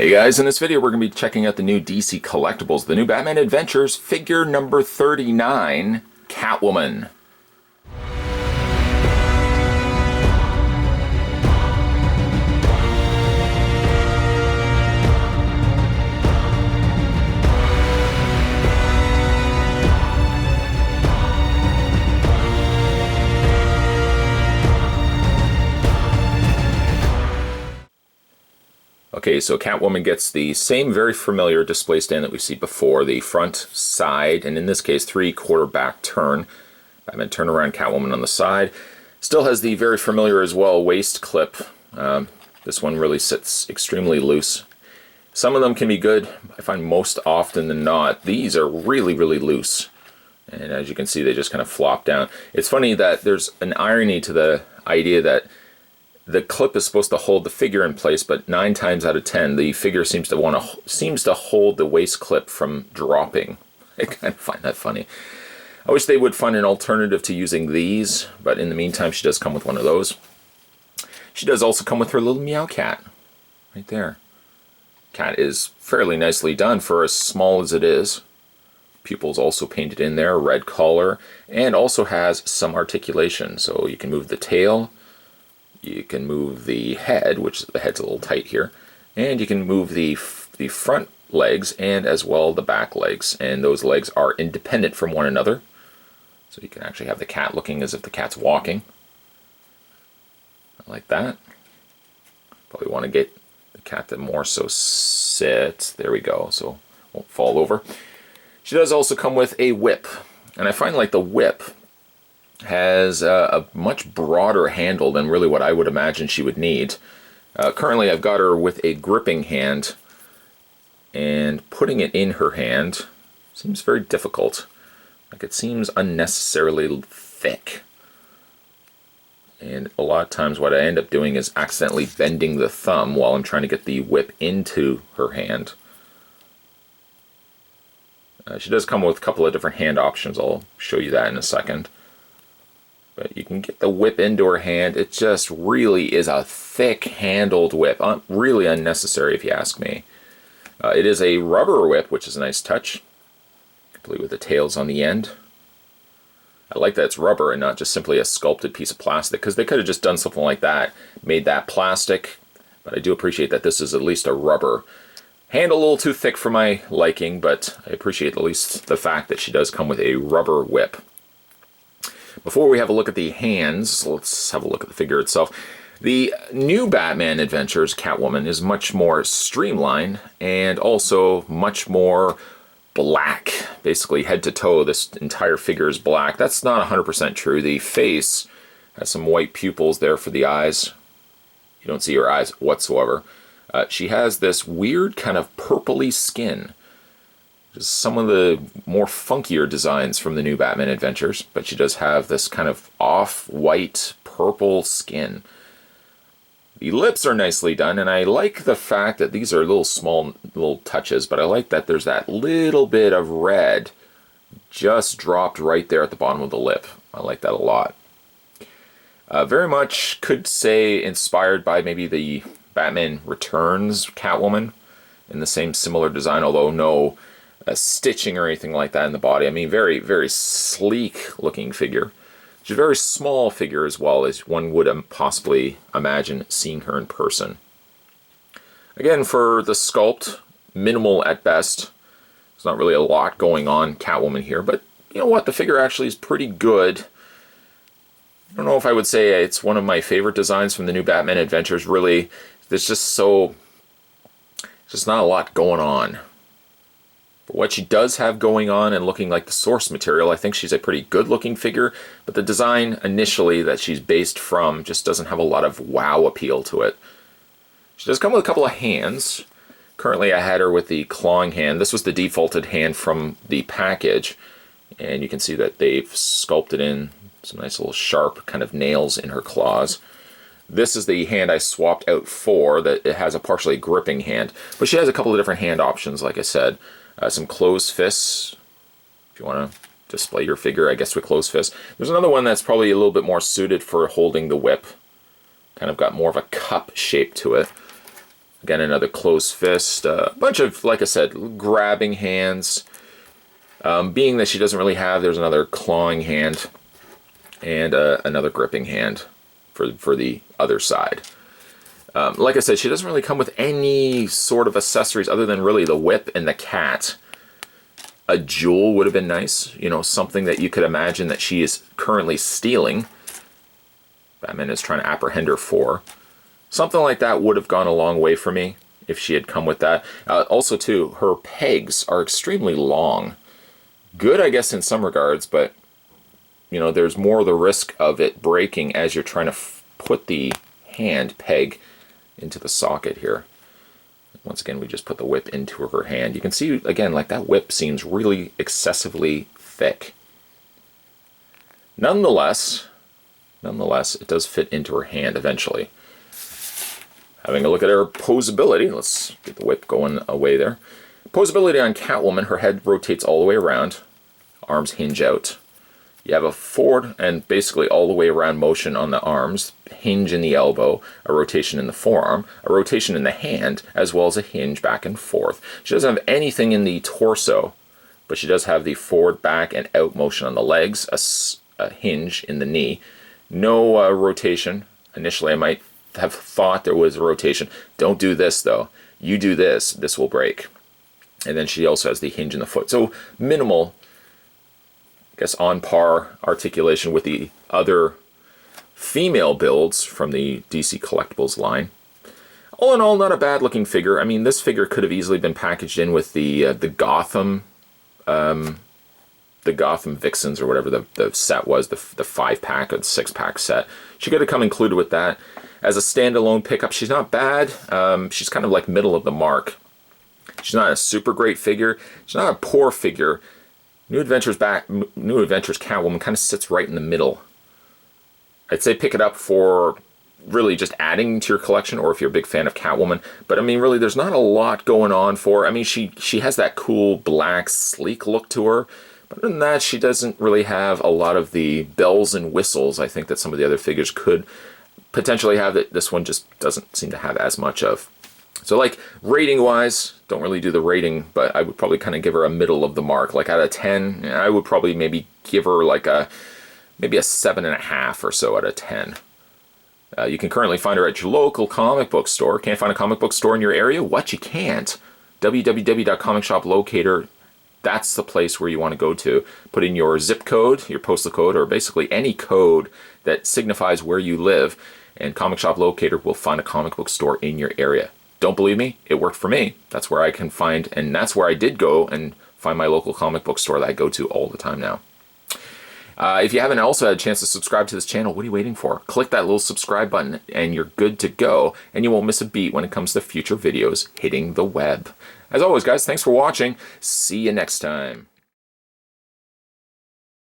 Hey guys, in this video we're going to be checking out the new DC Collectibles, the new Batman Adventures figure number 39, Catwoman. Okay, so Catwoman gets the same very familiar display stand that we see before, the front, side, and in this case 3/4 back turn. Batman turn around, Catwoman on the side. Still has the very familiar as well waist clip. This one really sits extremely loose. Some of them can be good. I find most often than not, these are really, really loose. And as you can see, they just kind of flop down. It's funny that there's an irony to the idea that the clip is supposed to hold the figure in place, but 9 times out of 10, the figure seems to hold the waist clip from dropping. I kind of find that funny. I wish they would find an alternative to using these, but in the meantime, she does come with one of those. She does also come with her little meow cat, right there. Cat is fairly nicely done for as small as it is. Pupils also painted in there, red collar, and also has some articulation, so you can move the tail. You can move the head, which the head's a little tight here, and you can move the front legs and as well the back legs, and those legs are independent from one another. So you can actually have the cat looking as if the cat's walking. I like that. Probably want to get the cat to more so sit. There we go, so it won't fall over. She does also come with a whip, and I find like the whip has a much broader handle than really what I would imagine she would need. Currently I've got her with a gripping hand, and putting it in her hand seems very difficult. Like it seems unnecessarily thick. And a lot of times what I end up doing is accidentally bending the thumb while I'm trying to get the whip into her hand. She does come with a couple of different hand options. I'll show you that in a second. But you can get the whip into her hand. It just really is a thick-handled whip. Really unnecessary if you ask me. It is a rubber whip, which is a nice touch. Complete with the tails on the end. I like that it's rubber and not just simply a sculpted piece of plastic, because they could have just done something like that, made that plastic. But I do appreciate that this is at least a rubber. Handle a little too thick for my liking, but I appreciate at least the fact that she does come with a rubber whip. Before we have a look at the hands, let's have a look at the figure itself. The new Batman Adventures Catwoman is much more streamlined and also much more black. Basically head to toe, this entire figure is black. That's not 100% true. The face has some white pupils there for the eyes. You don't see her eyes whatsoever. She has this weird kind of purpley skin. Just some of the more funkier designs from the new Batman Adventures, but she does have this kind of off-white purple skin. The lips are nicely done, and I like the fact that these are little small little touches, but I like that there's that little bit of red just dropped right there at the bottom of the lip. I like that a lot. Very much could say inspired by maybe the Batman Returns Catwoman in the same similar design, although no stitching or anything like that in the body. I mean, very, very sleek looking figure. She's a very small figure as well, as one would possibly imagine seeing her in person. Again, for the sculpt, minimal at best. There's not really a lot going on Catwoman here, but you know what? The figure actually is pretty good. I don't know if I would say it's one of my favorite designs from the new Batman Adventures. Really, there's just not a lot going on. But what she does have going on and looking like the source material, I think she's a pretty good looking figure, but the design initially that she's based from just doesn't have a lot of wow appeal to it. She does come with a couple of hands. Currently I had her with the clawing hand. This was the defaulted hand from the package, and you can see that they've sculpted in some nice little sharp kind of nails in her claws. This is the hand I swapped out for, that it has a partially gripping hand, but she has a couple of different hand options, like I said. Some closed fists, if you want to display your figure, I guess, with closed fists. There's another one that's probably a little bit more suited for holding the whip. Kind of got more of a cup shape to it. Again, another closed fist. A bunch of, like I said, grabbing hands. Being that she doesn't really have, there's another clawing hand and another gripping hand for the other side. Like I said, she doesn't really come with any sort of accessories other than really the whip and the cat. A jewel would have been nice, you know, something that you could imagine that she is currently stealing. Batman is trying to apprehend her for. Something like that would have gone a long way for me if she had come with that. Also, too, her pegs are extremely long. Good, I guess, in some regards, but, you know, there's more the risk of it breaking as you're trying to put the hand peg into the socket here. Once again, we just put the whip into her hand. You can see, again, like that whip seems really excessively thick. Nonetheless, it does fit into her hand eventually. Having a look at her posability, let's get the whip going away there. Posability on Catwoman, her head rotates all the way around, arms hinge out. You have a forward and basically all the way around motion on the arms, hinge in the elbow, a rotation in the forearm, a rotation in the hand, as well as a hinge back and forth. She doesn't have anything in the torso, but she does have the forward, back, and out motion on the legs, a hinge in the knee. No rotation. Initially, I might have thought there was a rotation. Don't do this, though. You do this, this will break. And then she also has the hinge in the foot. So minimal, I guess, on par articulation with the other female builds from the DC Collectibles line. All in all, not a bad looking figure. I mean, this figure could have easily been packaged in with the Gotham Vixens, or whatever the set was, the 5-pack or the 6-pack set. She could have come included with that. As a standalone pickup, she's not bad. She's kind of like middle of the mark. She's not a super great figure. She's not a poor figure. New Adventures Catwoman kind of sits right in the middle. I'd say pick it up for really just adding to your collection, or if you're a big fan of Catwoman. But I mean, really, there's not a lot going on for her. I mean, she has that cool black sleek look to her. But other than that, she doesn't really have a lot of the bells and whistles I think that some of the other figures could potentially have, that this one just doesn't seem to have as much of. So, like, rating-wise, don't really do the rating, but I would probably kind of give her a middle of the mark. Like, out of 10, I would probably maybe give her like maybe a 7.5 or so out of 10. You can currently find her at your local comic book store. Can't find a comic book store in your area? What, you can't? www.comicsshoplocator, that's the place where you want to go to. Put in your zip code, your postal code, or basically any code that signifies where you live, and Comic Shop Locator will find a comic book store in your area. Don't believe me? It worked for me. That's where I can find, and that's where I did go and find my local comic book store that I go to all the time now. If you haven't also had a chance to subscribe to this channel, what are you waiting for? Click that little subscribe button and you're good to go, and you won't miss a beat when it comes to future videos hitting the web. As always, guys, thanks for watching. See you next time.